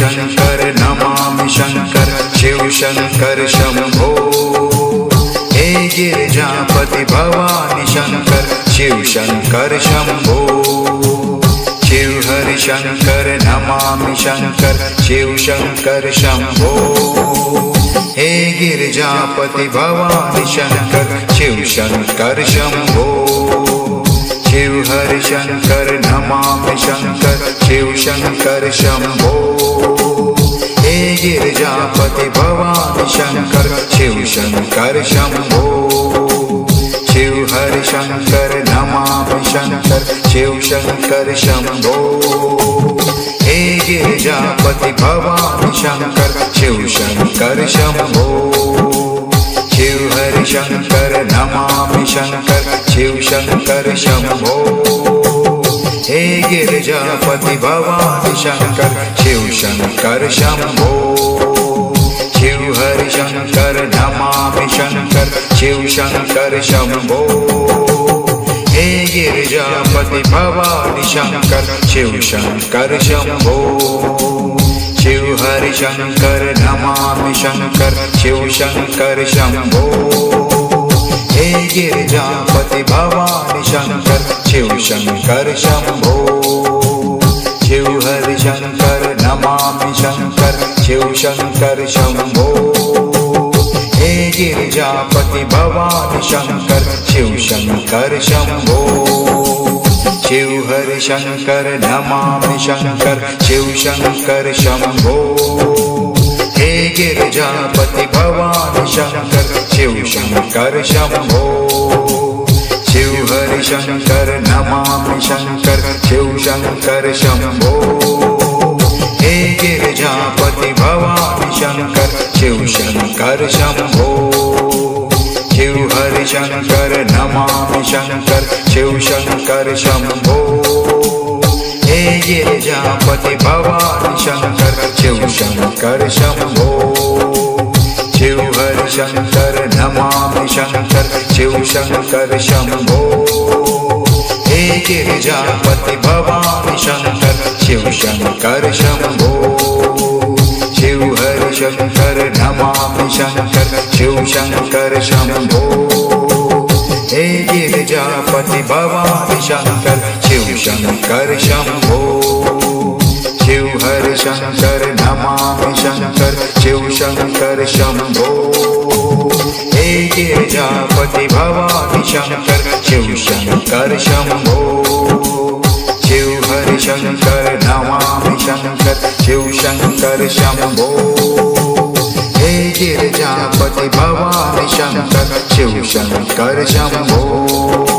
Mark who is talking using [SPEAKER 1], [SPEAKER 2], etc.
[SPEAKER 1] Shankar Namami Shankar Shiv Shankar Shambho. हे Girijapati Bhavani Shankar Shiv Shankar Shambho. Shiv Hari Shankar Namami Shankar Shiv Shankar Shambho. हे Girijapati Bhavani Shankar Shiv Shankar Shambho. Shiv Hari Shankar Namami Shankar Shiv Shankar Shambho. हे Girijapati Bhavani Shankar Shiv Shankar Shambho. Shiv Hari Shankar Namami Shankar Shiv Shankar Shambho. हे Girijapati Bhavani Shankar Shiv Shankar Shambho. Shiv Hari Shankar Namami Shankar Shiv Shankar Shambho. हे Girijapati Bhavani Shankar Shiv Shankar Shambho. Shiv Hari Shankar Namami Shankar Shiv Shankar Shambho. हे Girijapati Bhavani Shankar Shiv Shankar Shambho. Shiv Hari Shankar Namami Shankar Shiv Shankar Shambho. हे Girijapati Bhavani Shankar Shiv Shankar Shambho. Shiv Hari Shankar Namami Shankar Shiv Shankar Shambho. हे Girijapati Bhavani Shankar Shiv Shankar Shambho. Shiv Hari Shankar Namami Shankar Shiv Shankar Shambho. हे Girijapati Bhavani Shankar Shiv Shankar Shambho. Shiv Hari Shankar Namami Shankar Shiv Shankar Shambho. हे Girijapati Bhavani Shankar Shiv Shankar Shambho. Shiv Hari Shankar Namami Shankar Shiv Shankar Shambho. हे Girijapati Bhavani Shankar Shiv Shankar Shambho. Shiv Hari Shankar Namami Shankar Shiv Shankar Shambho. हे Girijapati Bhavani Shankar Shiv Shankar Shambho. Shiv Hari Shankar Namami Shankar Shiv Shankar Shambho. हे Girijapati Bhavani Shankar Shiv Shankar Shambho. Shiv Hari Shankar Namami Shankar Shiv Shankar Shambho. हे Girijapati Bhavani Shankar Shiv Shankar Shambho. Shiv Hari Shankar Namami Shankar Shiv Shankar Shambho. हे Girijapati Bhavani Shankar Shiv Shankar Shambho.